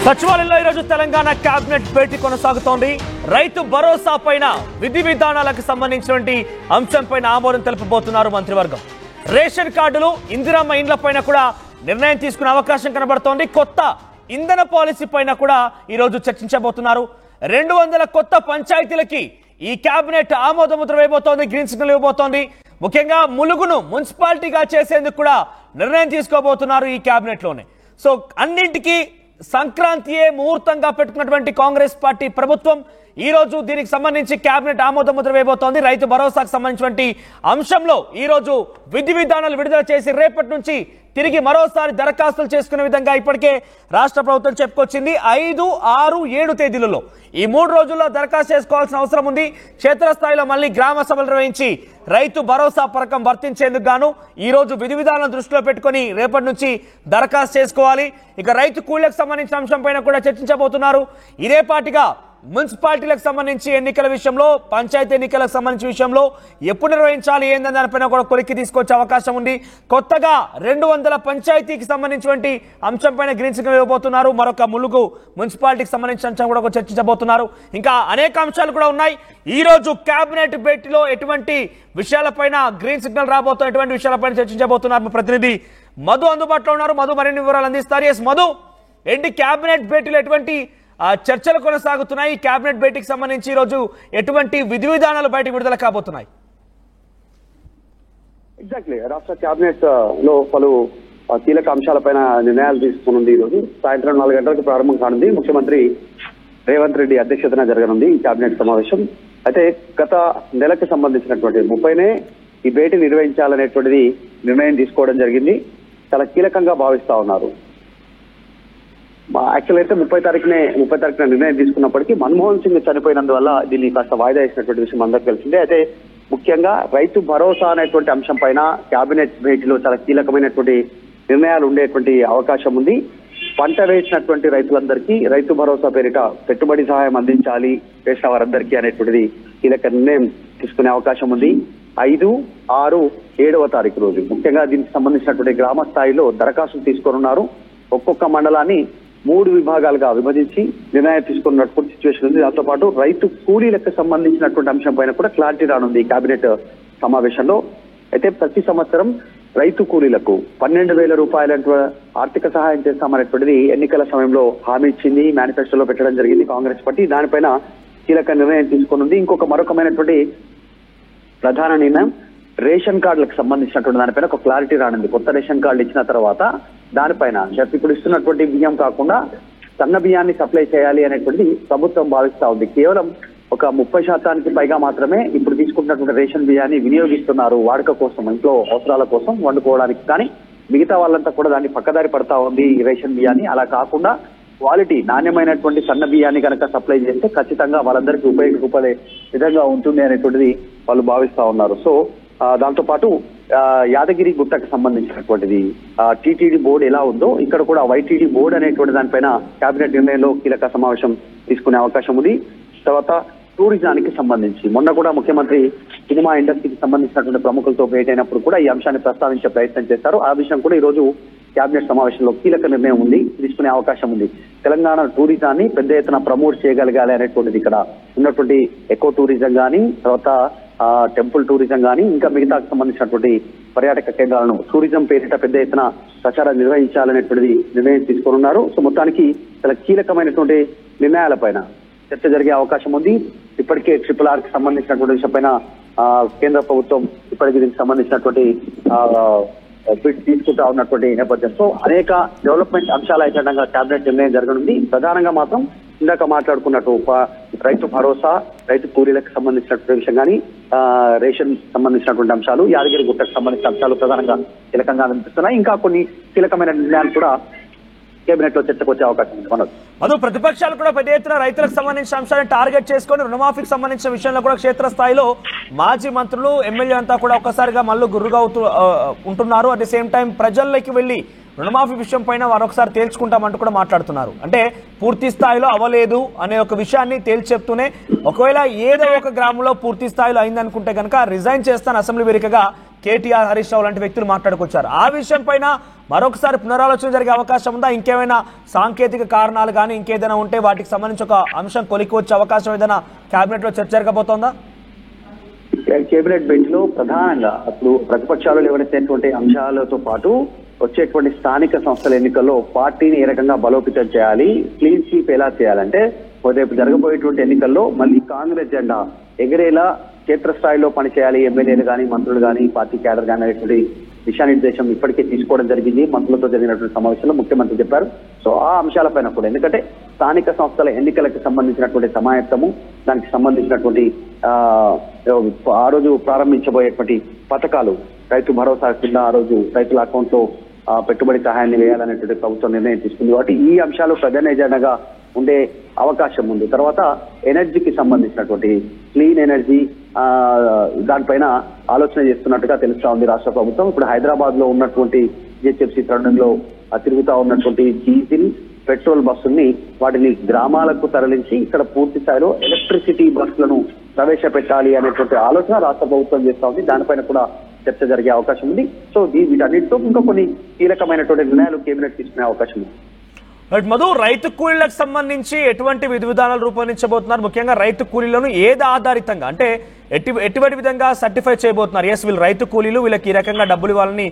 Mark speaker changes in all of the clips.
Speaker 1: సచివాలయంలో ఈరోజు తెలంగాణ కేబినెట్ భేటీ కొనసాగుతోంది. రైతు భరోసా పైన విధి విధానాలకు సంబంధించినటువంటి అంశంపైన ఆమోదం తెలుపబోతున్నారు మంత్రివర్గం. రేషన్ కార్డులు, ఇందిరమ్మ ఇండ్ల పైన కూడా నిర్ణయం తీసుకునే అవకాశం కనబడుతోంది. కొత్త ఇంధన పాలసీ పైన కూడా ఈరోజు చర్చించబోతున్నారు. 200 కొత్త పంచాయతీలకి ఈ కేబినెట్ ఆమోద ముద్ర వేయబోతోంది, గ్రీన్ సిగ్నల్ ఇవ్వబోతోంది. ముఖ్యంగా ములుగును మున్సిపాలిటీగా చేసేందుకు కూడా నిర్ణయం తీసుకోబోతున్నారు ఈ కేబినెట్ లోనే. సో అన్నింటికీ సంక్రాంతియే ముహూర్తంగా పెట్టుకున్నటువంటి కాంగ్రెస్ పార్టీ ప్రభుత్వం ఈ రోజు దీనికి సంబంధించి కేబినెట్ ఆమోద ముద్ర వేయబోతోంది. రైతు భరోసాకు సంబంధించినటువంటి అంశంలో ఈ రోజు విధి విధానాలు విడుదల చేసి రేపటి నుంచి తిరిగి మరోసారి దరఖాస్తులు చేసుకునే విధంగా ఇప్పటికే రాష్ట్ర ప్రభుత్వం చెప్పుకొచ్చింది. 5, 6, 7 తేదీలలో ఈ 3 రోజుల్లో దరఖాస్తు చేసుకోవాల్సిన అవసరం ఉంది. క్షేత్రస్థాయిలో మళ్ళీ గ్రామ సభలు నిర్వహించి రైతు భరోసా పథకం వర్తించేందుకు గాను ఈ రోజు విధి విధానాలను దృష్టిలో పెట్టుకుని రేపటి నుంచి దరఖాస్తు చేసుకోవాలి. ఇక రైతు కూలీలకు సంబంధించిన అంశం పైన కూడా చర్చించబోతున్నారు. ఇదే పాటిగా మున్సిపాలిటీలకు సంబంధించి ఎన్నికల విషయంలో, పంచాయతీ ఎన్నికలకు సంబంధించిన విషయంలో ఎప్పుడు నిర్వహించాలి ఏందని దానిపైన కూడా కొలిక్కి తీసుకొచ్చే అవకాశం ఉంది. కొత్తగా 200 పంచాయతీకి సంబంధించినటువంటి అంశం పైన గ్రీన్ సిగ్నల్ ఇవ్వబోతున్నారు. మరొక ములుగు మున్సిపాలిటీకి సంబంధించిన అంశం కూడా చర్చించబోతున్నారు. ఇంకా అనేక అంశాలు కూడా ఉన్నాయి. ఈ రోజు కేబినెట్ భేటీలో ఎటువంటి విషయాలపైన గ్రీన్ సిగ్నల్ రాబోతున్న ఎటువంటి విషయాలపైన చర్చించబోతున్నారు. మా ప్రతినిధి మధు అందుబాటులో ఉన్నారు. మధు మరిన్ని వివరాలు అందిస్తారు. ఎస్ మధు, ఏంటి కేబినెట్ భేటీలో ఎటువంటి చర్చలు కొనసాగుతున్నాయి? కేబినెట్ భేటీకి సంబంధించి ఈ రోజు ఎటువంటి విధి విధానాలు బయట విడుదల కాబోతున్నాయి?
Speaker 2: ఎగ్జాక్ట్లీ, రాష్ట్ర కేబినెట్ లో పలు కీలక అంశాలపైన నిర్ణయాలు తీసుకునుంది. ఈ రోజు సాయంత్రం 4 గంటలకు ప్రారంభం కానుంది. ముఖ్యమంత్రి రేవంత్ రెడ్డి అధ్యక్షతన జరగనుంది ఈ కేబినెట్ సమావేశం. అయితే గత నెలకు సంబంధించినటువంటి 30నే ఈ భేటీ నిర్వహించాలనేటువంటిది నిర్ణయం తీసుకోవడం జరిగింది. చాలా కీలకంగా భావిస్తా ఉన్నారు. యాక్చువల్ అయితే 30 తారీఖున నిర్ణయం తీసుకున్నప్పటికీ మన్మోహన్ సింగ్ చనిపోయినందువల్ల దీన్ని కాస్త వాయిదా వేసినటువంటి విషయం అందరికీ తెలిసిందే. అయితే ముఖ్యంగా రైతు భరోసా అనేటువంటి అంశం పైన కేబినెట్ భేటీలో చాలా కీలకమైనటువంటి నిర్ణయాలు ఉండేటువంటి అవకాశం ఉంది. పంట వేసినటువంటి రైతులందరికీ రైతు భరోసా పేరిట పెట్టుబడి సహాయం అందించాలి వేసిన వారందరికీ అనేటువంటిది కీలక నిర్ణయం తీసుకునే అవకాశం ఉంది. 5, 6, 7వ తారీఖు రోజు ముఖ్యంగా దీనికి సంబంధించినటువంటి గ్రామ స్థాయిలో దరఖాస్తులు తీసుకొనున్నారు. ఒక్కొక్క మండలాన్ని 3 విభాగాలుగా విభజించి నిర్ణయం తీసుకున్నటువంటి సిచ్యువేషన్ ఉంది. దాంతో పాటు రైతు కూలీలకు సంబంధించినటువంటి అంశం పైన కూడా క్లారిటీ రానుంది ఈ కేబినెట్ సమావేశంలో. అయితే ప్రతి సంవత్సరం రైతు కూలీలకు 12,000 రూపాయల ఆర్థిక సహాయం చేస్తామనేటువంటిది ఎన్నికల సమయంలో హామీ ఇచ్చింది, మేనిఫెస్టోలో పెట్టడం జరిగింది కాంగ్రెస్ పార్టీ. దానిపైన కీలక నిర్ణయం తీసుకునుంది. మరొకమైనటువంటి ప్రధాన నిర్ణయం రేషన్ కార్డులకు సంబంధించినటువంటి దానిపైన ఒక క్లారిటీ రానుంది. కొత్త రేషన్ కార్డు ఇచ్చిన తర్వాత దానిపైన ఇప్పుడు ఇస్తున్నటువంటి బియ్యం కాకుండా సన్న బియ్యాన్ని సప్లై చేయాలి అనేటువంటిది ప్రభుత్వం భావిస్తా ఉంది. కేవలం ఒక 30% పైగా మాత్రమే ఇప్పుడు తీసుకుంటున్నటువంటి రేషన్ బియ్యాన్ని వినియోగిస్తున్నారు వాడుక కోసం, ఇంట్లో అవసరాల కోసం వండుకోవడానికి. కానీ మిగతా వాళ్ళంతా కూడా దాన్ని పక్కదారి పడతా ఉంది ఈ రేషన్ బియ్యాన్ని. అలా కాకుండా క్వాలిటీ నాణ్యమైనటువంటి సన్న బియ్యాన్ని కనుక సప్లై చేస్తే ఖచ్చితంగా వాళ్ళందరికీ ఉపయోగపడే విధంగా ఉంటుంది అనేటువంటిది వాళ్ళు భావిస్తా ఉన్నారు. సో దాంతో పాటు యాదగిరి గుట్టకు సంబంధించినటువంటిది టీటీడీ బోర్డు ఎలా ఉందో ఇక్కడ కూడా వైటీడీ బోర్డు అనేటువంటి దానిపైన కేబినెట్ నిర్ణయంలో కీలక సమావేశం తీసుకునే అవకాశం ఉంది. తర్వాత టూరిజానికి సంబంధించి మొన్న కూడా ముఖ్యమంత్రి సినిమా ఇండస్ట్రీకి సంబంధించినటువంటి ప్రముఖులతో భేటీ అయినప్పుడు కూడా ఈ అంశాన్ని ప్రస్తావించే ప్రయత్నం చేశారు. ఆ విషయం కూడా ఈ రోజు కేబినెట్ సమావేశంలో కీలక నిర్ణయం ఉంది, తీసుకునే అవకాశం ఉంది. తెలంగాణ టూరిజాన్ని పెద్ద ఎత్తున ప్రమోట్ చేయగలగాలి అనేటువంటిది ఇక్కడ ఉన్నటువంటి ఎకో టూరిజం కానీ, తర్వాత టెంపుల్ టూరిజం కానీ, ఇంకా మిగతాకు సంబంధించినటువంటి పర్యాటక కేంద్రాలను టూరిజం పేరిట పెద్ద ఎత్తున ప్రచారం నిర్వహించాలనేటువంటిది నిర్ణయం తీసుకున్నారు. సో మొత్తానికి చాలా కీలకమైనటువంటి నిర్ణయాలపైన చర్చ జరిగే అవకాశం ఉంది. ఇప్పటికే RRR కి సంబంధించినటువంటి విషయంపైన కేంద్ర ప్రభుత్వం ఇప్పటికీ దీనికి సంబంధించినటువంటి బిడ్ తీసుకుంటా ఉన్నటువంటి నేపథ్యంతో అనేక డెవలప్మెంట్ అంశాల ఏజెండాగా కేబినెట్ నిర్ణయం జరగనుంది. ప్రధానంగా మాత్రం ఇందాక మాట్లాడుకున్నట్టు రైతు భరోసా, రైతు కూలీలకు సంబంధించినటువంటి విషయం కానీ, రేషన్ సంబంధించినటువంటి అంశాలు, యాదగిరి గుట్టకు సంబంధించిన అంశాలు ప్రధానంగా కీలకంగా అనిపిస్తున్నాయి. ఇంకా కొన్ని కీలకమైన నిర్ణయాలు కూడా కేబినెట్ లో చర్చకు వచ్చే అవకాశం ఉంది.
Speaker 1: అదో ప్రతిపక్షాలు కూడా పెద్ద ఎత్తున రైతులకు సంబంధించిన అంశాలను టార్గెట్ చేసుకొని రుణమాఫీకి సంబంధించిన విషయంలో కూడా క్షేత్రస్థాయిలో మాజీ మంత్రులు, ఎమ్మెల్యే అంతా కూడా ఒక్కసారిగా మళ్ళీ గుర్రుగా ఉంటున్నారు. అట్ ది సేమ్ టైం ప్రజల్లోకి వెళ్లి రుణమాఫీ విషయం పైన మరొకసారి తేల్చుకుంటామంటూ కూడా మాట్లాడుతున్నారు. అంటే పూర్తి స్థాయిలో అవ్వలేదు అనే ఒక విషయాన్ని తేల్చి చెప్తూనే ఒకవేళ ఏదో ఒక గ్రామంలో పూర్తి స్థాయిలో అయిందనుకుంటే కనుక రిజైన్ చేస్తాను అసెంబ్లీ వేదికగా కేటీఆర్, హరీష్ రావు లాంటి వ్యక్తులు మాట్లాడుకొచ్చారు. ఆ విషయం పైన మరొకసారి పునరాలోచన జరిగే అవకాశం ఉందా? ఇంకేమైనా సాంకేతిక కారణాలు కానీ ఇంకేదైనా ఉంటే వాటికి సంబంధించి ఒక అంశం కొలికి వచ్చే అవకాశం ఏదైనా కేబినెట్ లో చర్చ జరగబోతోందా?
Speaker 2: కేబినెట్ బెంచ్ లో ప్రధానంగా అప్పుడు ప్రతిపక్షాలు లేవనెత్తేటువంటి అంశాలతో పాటు వచ్చేటువంటి స్థానిక సంస్థల ఎన్నికల్లో పార్టీని ఏ రకంగా బలోపేతం చేయాలి, క్లీన్ స్వీప్ ఎలా చేయాలంటే రేపు జరగబోయేటువంటి ఎన్నికల్లో మళ్ళీ కాంగ్రెస్ జెండా ఎగిరేలా క్షేత్రస్థాయిలో పనిచేయాలి ఎమ్మెల్యేలు కానీ, మంత్రులు కానీ, పార్టీ క్యాడర్ కానీ అనేటువంటి దిశానిర్దేశం ఇప్పటికే తీసుకోవడం జరిగింది. మంత్రులతో జరిగినటువంటి సమావేశంలో ముఖ్యమంత్రి చెప్పారు. సో ఆ అంశాలపైన కూడా, ఎందుకంటే స్థానిక సంస్థల ఎన్నికలకు సంబంధించినటువంటి సమాయత్తము, దానికి సంబంధించినటువంటి ఆ రోజు ప్రారంభించబోయేటువంటి పథకాలు, రైతు భరోసా కింద ఆ రోజు రైతుల అకౌంట్ లో పెట్టుబడి సహాయాన్ని వేయాలనేటువంటి ప్రభుత్వం నిర్ణయం తీసుకుంది. కాబట్టి ఈ అంశాలు ప్రధాన ఎజెండాగా ఉండే అవకాశం ఉంది. తర్వాత ఎనర్జీకి సంబంధించినటువంటి క్లీన్ ఎనర్జీ దానిపైన ఆలోచన చేస్తున్నట్టుగా తెలుస్తా ఉంది రాష్ట్ర ప్రభుత్వం. ఇప్పుడు హైదరాబాద్ లో ఉన్నటువంటి జిహెచ్ఎంసీ తరుణంలో తిరుగుతా ఉన్నటువంటి డీజిల్, పెట్రోల్ బస్సుల్ని వాటిని గ్రామాలకు తరలించి ఇక్కడ పూర్తి స్థాయిలో ఎలక్ట్రిసిటీ బస్సులను ప్రవేశపెట్టాలి అనేటువంటి ఆలోచన రాష్ట్ర ప్రభుత్వం చేస్తా ఉంది. దానిపైన కూడా చర్చ జరిగే అవకాశం ఉంది. సో వీటన్నిటితో ఇంకా కొన్ని కీలకమైనటువంటి నిర్ణయాలు కేబినెట్ తీసుకునే అవకాశం ఉంది.
Speaker 1: మధు, రైతు కూలీలకు సంబంధించి ఎటువంటి విధి విధానాలు రూపొందించబోతున్నారు? ముఖ్యంగా రైతు కూలీలను ఏది ఆధారితంగా, అంటే ఎటువంటి విధంగా సర్టిఫై చేయబోతున్నారు? ఎస్, వీళ్ళు రైతు కూలీలు, వీళ్ళకి ఈ రకంగా డబ్బులు ఇవ్వాలని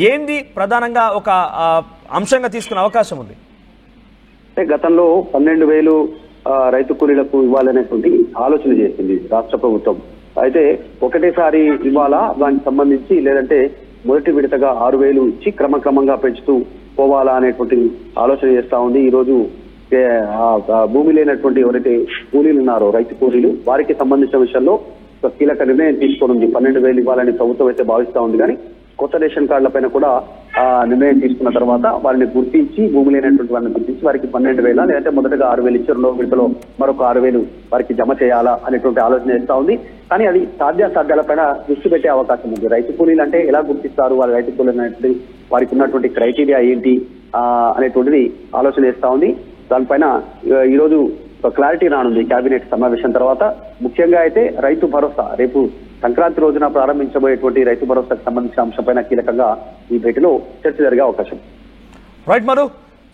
Speaker 1: ఏంది ప్రధానంగా ఒక అంశంగా తీసుకునే అవకాశం ఉంది?
Speaker 2: గతంలో 12,000 రైతు కూలీలకు ఇవ్వాలనేటువంటి ఆలోచన చేసింది రాష్ట్ర ప్రభుత్వం. అయితే ఒకటేసారి ఇవ్వాలా, దానికి సంబంధించి లేదంటే మొదటి విడతగా 6,000 ఇచ్చి క్రమక్రమంగా పెంచుతూ పోవాలా అనేటువంటి ఆలోచన చేస్తా ఉంది. ఈ రోజు భూమి లేనటువంటి ఎవరైతే కూలీలు ఉన్నారో రైతు కూలీలు, వారికి సంబంధించిన విషయంలో కీలక నిర్ణయం తీసుకోనుంది. 12,000 ఇవ్వాలని ప్రభుత్వం అయితే భావిస్తా ఉంది. కానీ కొత్త రేషన్ కార్డుల పైన కూడా నిర్ణయం తీసుకున్న తర్వాత వారిని గుర్తించి, భూమి లేనటువంటి వారిని గుర్తించి వారికి 12,000 లేదంటే మొదటగా 6,000 ఇచ్చి రెండో విడతలో మరొక 6,000 వారికి జమ చేయాలా అనేటువంటి ఆలోచన చేస్తా ఉంది. కానీ అది సాధ్యాసాధ్యాలపైన దృష్టి పెట్టే అవకాశం ఉంది. రైతు కూలీలు అంటే ఎలా గుర్తిస్తారు, వారి రైతు కూలీలు అనేటువంటి వారికి ఉన్నటువంటి క్రైటీరియా ఏంటి అనేటువంటిది ఆలోచన చేస్తా ఉంది. దానిపైన ఈరోజు క్లారిటీ రానుంది కేబినెట్ సమావేశం తర్వాత. ముఖ్యంగా అయితే రైతు భరోసా, రేపు సంక్రాంతి రోజున ప్రారంభించబోయేటువంటి రైతు భరోసాకు సంబంధించిన అంశంపైన కీలకంగా ఈ భేటీలో చర్చ జరిగే అవకాశం.
Speaker 1: రైట్ మరు.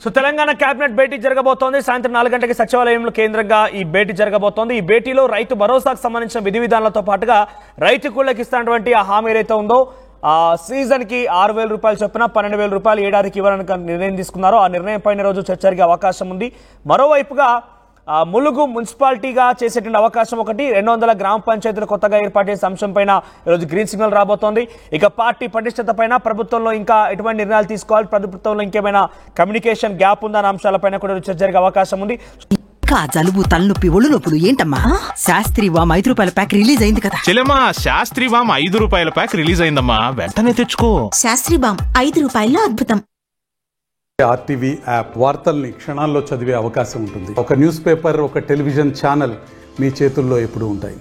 Speaker 1: సో తెలంగాణ కేబినెట్ భేటీ జరగబోతోంది. సాయంత్రం 4 గంటలకి సచివాలయంలో కేంద్రంగా ఈ భేటీ జరగబోతోంది. ఈ భేటీలో రైతు భరోసాకు సంబంధించిన విధి విధానాలతో పాటుగా రైతు కూలీలకు ఇస్తున్నటువంటి ఆ హామీ ఏదైతే ఉందో, సీజన్ కి 6,000 రూపాయలు చొప్పున 12,000 రూపాయలు ఏడాదికి ఇవ్వాలని నిర్ణయం తీసుకున్నారో ఆ నిర్ణయం పైన రోజు చర్చ జరిగే అవకాశం ఉంది. మరోవైపుగా ములుగు మున్సిపాలిటీగా చేసేటువంటి అవకాశం ఒకటి, 200 గ్రామ పంచాయతీలు కొత్తగా ఏర్పాటు చేసే అంశం పైన ఈరోజు గ్రీన్ సిగ్నల్ రాబోతోంది. ఇక పార్టీ పటిష్టత పైన ప్రభుత్వంలో ఇంకా ఎటువంటి నిర్ణయాలు తీసుకోవాలి, ప్రభుత్వంలో ఇంకేమైనా కమ్యూనికేషన్ గ్యాప్ ఉందన్న అంశాలపైన కూడా చర్చ జరిగే అవకాశం ఉంది.
Speaker 3: జలుబు, తలనొప్పి, ఒళ్ళు నొప్పులు ఏంటమ్మా? శాస్త్రి వామ్ 5 రూపాయల ప్యాక్ రిలీజ్ అయింది కదా
Speaker 4: చెల్లెమ్మా. శాస్త్రి వామ్ 5 రూపాయల ప్యాక్ రిలీజ్ అయిందమ్మా, వెంటనే తెచ్చుకో.
Speaker 5: శాస్త్రి వామ్ 5 రూపాయల్లో అద్భుతం.
Speaker 6: ఆర్టీవీ యాప్ వార్తల్ని క్షణాల్లో చదివే అవకాశం ఉంటుంది. ఒక న్యూస్ పేపర్, ఒక టెలివిజన్ ఛానల్ మీ చేతుల్లో ఎప్పుడూ ఉంటాయి.